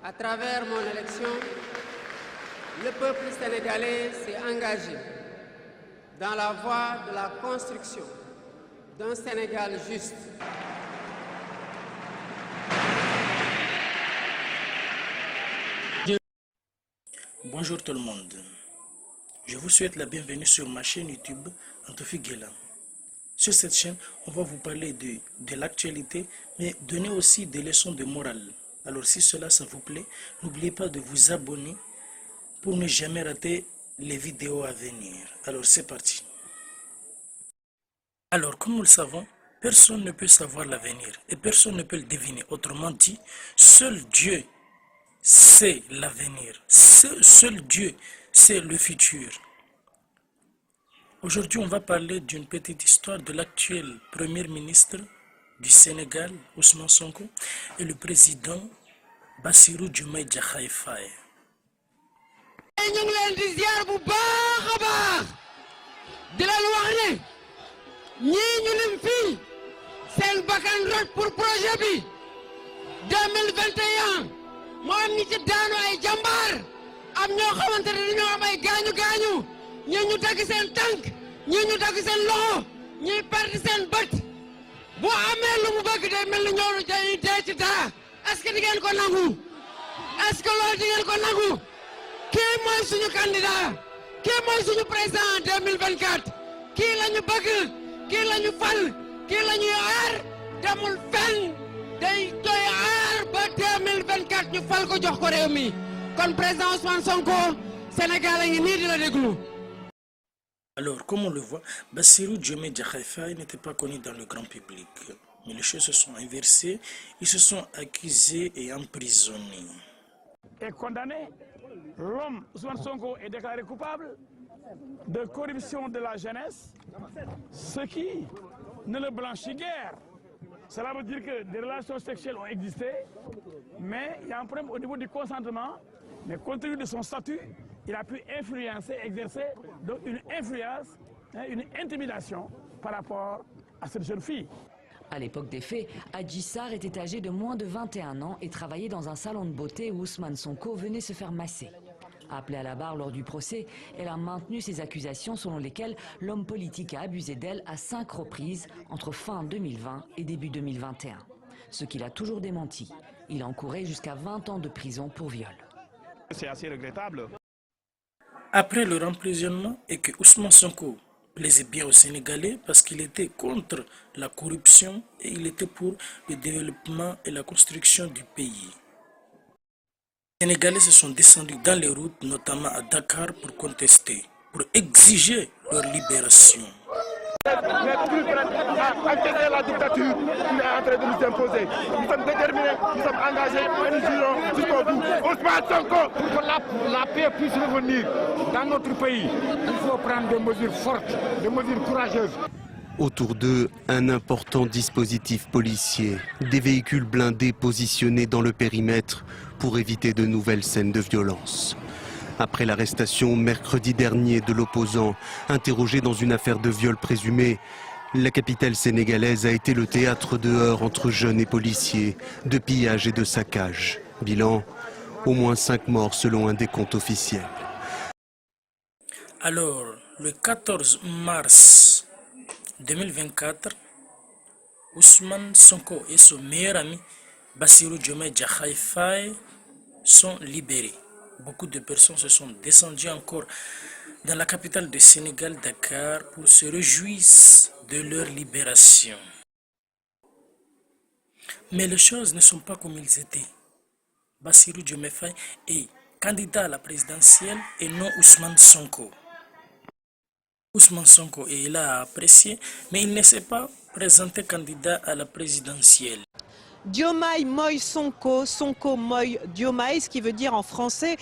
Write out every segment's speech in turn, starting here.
À travers mon élection, le peuple sénégalais s'est engagé dans la voie de la construction d'un Sénégal juste. Bonjour tout le monde. Je vous souhaite la bienvenue sur ma chaîne YouTube Antofi Guélan. Sur cette chaîne, on va vous parler de l'actualité, mais donner aussi des leçons de morale. Alors si cela ça vous plaît, n'oubliez pas de vous abonner pour ne jamais rater les vidéos à venir. Alors c'est parti. Alors comme nous le savons, personne ne peut savoir l'avenir et personne ne peut le deviner. Autrement dit, seul Dieu sait l'avenir. Seul Dieu sait le futur. Aujourd'hui, on va parler d'une petite histoire de l'actuel Premier ministre du Sénégal, Ousmane Sonko, et le président Bassirou Diomaye Diakhar Faye. ñu ngi leen di ziar bu baax a baax di leen wax ne ñii ñu lim fii seen bakkan rot pour projet bi 2021 moo am ñi ci daanu ay jàmbaar am ñoo xamante ne dañoo am ay gaañu ñii ñu dagg seen tànk ñii ñu dagg seen loxo ñii perdre seen bët bu amee lu mu bëgg day mel ni ñoonu dañuy dee ci dara est-ce que di ngeen ko nangu est-ce que loolu di ngeen ko nangu kii mooy suñu candidat kii mooy suñu président 2024 kii la ñu bëgg kii la ñu fal kii la ñuy aar demul fenn day doy aar ba 2024 ñu fal ko jox ko réew mi kon président Ousmane Sonko Sénégal a ngi nii di la déglu. Alors, comme on le voit, Bassirou Diomaye Diakhar Faye n'était pas connu dans le grand public. Mais les choses se sont inversées, ils se sont accusés et emprisonnés. Est condamné. L'homme, Ousmane Sonko, est déclaré coupable de corruption de la jeunesse, ce qui ne le blanchit guère. Cela veut dire que des relations sexuelles ont existé, mais il y a un problème au niveau du consentement. Mais compte tenu de son statut, il a pu influencer, exercer donc une influence, une intimidation par rapport à cette jeune fille. À l'époque des faits, Adji Sarr était âgée de moins de 21 ans et travaillait dans un salon de beauté où Ousmane Sonko venait se faire masser. Appelée à la barre lors du procès, elle a maintenu ses accusations selon lesquelles l'homme politique a abusé d'elle à 5 reprises entre fin 2020 et début 2021. Ce qu'il a toujours démenti. Il encourait jusqu'à 20 ans de prison pour viol. C'est assez regrettable. Après leur emprisonnement et que Ousmane Sonko plaisait bien aux Sénégalais parce qu'il était contre la corruption et il était pour le développement et la construction du pays. Les Sénégalais se sont descendus dans les routes, notamment à Dakar, pour contester, pour exiger leur libération. Nous n'êtes plus prêts à encaisser la dictature qui est en train de nous imposer. Nous sommes déterminés, nous sommes engagés et nous irons jusqu'au bout. Ousmane Sonko, pour que la paix puisse revenir dans notre pays, il faut prendre des mesures fortes, des mesures courageuses. Autour d'eux, un important dispositif policier, des véhicules blindés positionnés dans le périmètre pour éviter de nouvelles scènes de violence. Après l'arrestation mercredi dernier de l'opposant, interrogé dans une affaire de viol présumé, la capitale sénégalaise a été le théâtre de heurts entre jeunes et policiers, de pillages et de saccages. Bilan, au moins 5 morts selon un décompte officiel. Alors, le 14 mars 2024, Ousmane Sonko et son meilleur ami Bassirou Diomaye Diakhar Faye sont libérés. Beaucoup de personnes se sont descendues encore dans la capitale du Sénégal, Dakar, pour se réjouir de leur libération. Mais les choses ne sont pas comme ils étaient. Bassirou Diomaye Faye est candidat à la présidentielle et non Ousmane Sonko. Ousmane Sonko est là à apprécier, mais il ne s'est pas présenté candidat à la présidentielle. Diomaye Moy Sonko, Sonko Moy Diomaye, ce qui veut dire en français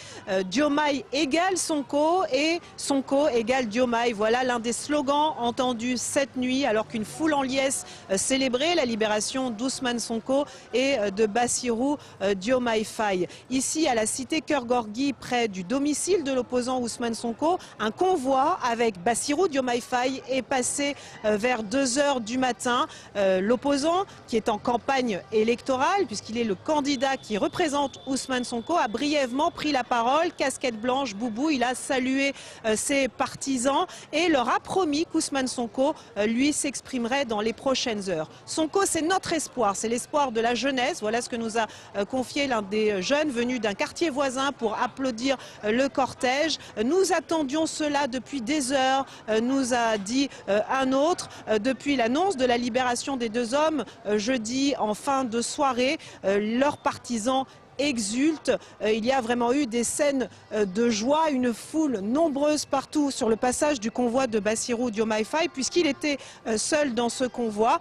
Diomaye égale Sonko et Sonko égale Diomaye. Voilà l'un des slogans entendus cette nuit alors qu'une foule en liesse célébrait la libération d'Ousmane Sonko et de Bassirou Diomaye Faye. Ici à la cité Keur Gorgui, près du domicile de l'opposant Ousmane Sonko, un convoi avec Bassirou Diomaye Faye est passé vers 2 h du matin. L'opposant qui est en campagne électorale électorale, puisqu'il est le candidat qui représente Ousmane Sonko, a brièvement pris la parole, casquette blanche, boubou. Il a salué ses partisans et leur a promis qu'Ousmane Sonko, lui, s'exprimerait dans les prochaines heures. Sonko, c'est notre espoir, c'est l'espoir de la jeunesse. Voilà ce que nous a confié l'un des jeunes venus d'un quartier voisin pour applaudir le cortège. Nous attendions cela depuis des heures, nous a dit un autre, depuis l'annonce de la libération des deux hommes jeudi en fin de soirée. Leurs partisans exultent. Il y a vraiment eu des scènes de joie, une foule nombreuse partout sur le passage du convoi de Bassirou Diomaye Faye, puisqu'il était seul dans ce convoi.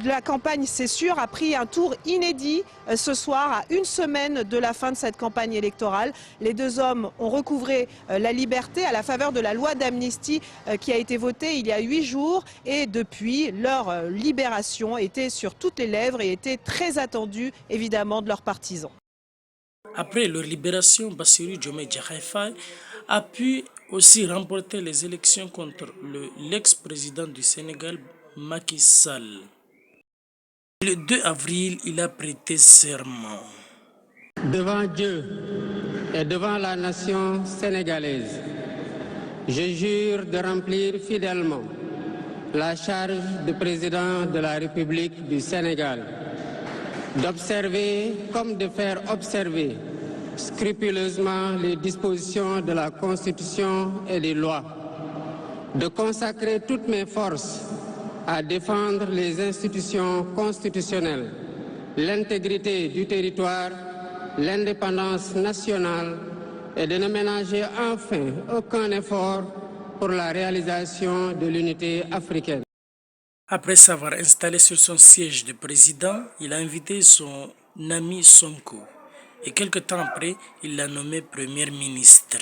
La campagne, c'est sûr, a pris un tour inédit ce soir, à une semaine de la fin de cette campagne électorale. Les deux hommes ont recouvré la liberté à la faveur de la loi d'amnistie qui a été votée il y a 8 jours, et depuis, leur libération était sur toutes les lèvres et était très attendue évidemment de leurs partisans. Après leur libération, Bassirou Diomaye Faye a pu aussi remporter les élections contre l'ex-président du Sénégal, Macky Sall. Le 2 avril, il a prêté serment. Devant Dieu et devant la nation sénégalaise, je jure de remplir fidèlement la charge de président de la République du Sénégal, d'observer comme de faire observer scrupuleusement les dispositions de la Constitution et des lois, de consacrer toutes mes forces à défendre les institutions constitutionnelles, l'intégrité du territoire, l'indépendance nationale et de ne ménager enfin aucun effort pour la réalisation de l'unité africaine. Après s'avoir installé sur son siège de président, il a invité son ami Sonko et quelque temps après, il l'a nommé Premier ministre.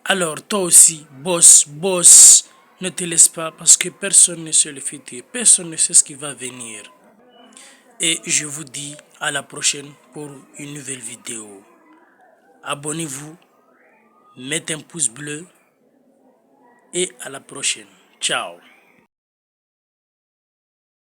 Alors toi aussi, boss, ne te laisse pas parce que personne ne sait le futur, personne ne sait ce qui va venir. Et je vous dis à la prochaine pour une nouvelle vidéo. Abonnez-vous, mettez un pouce bleu et à la prochaine. Ciao.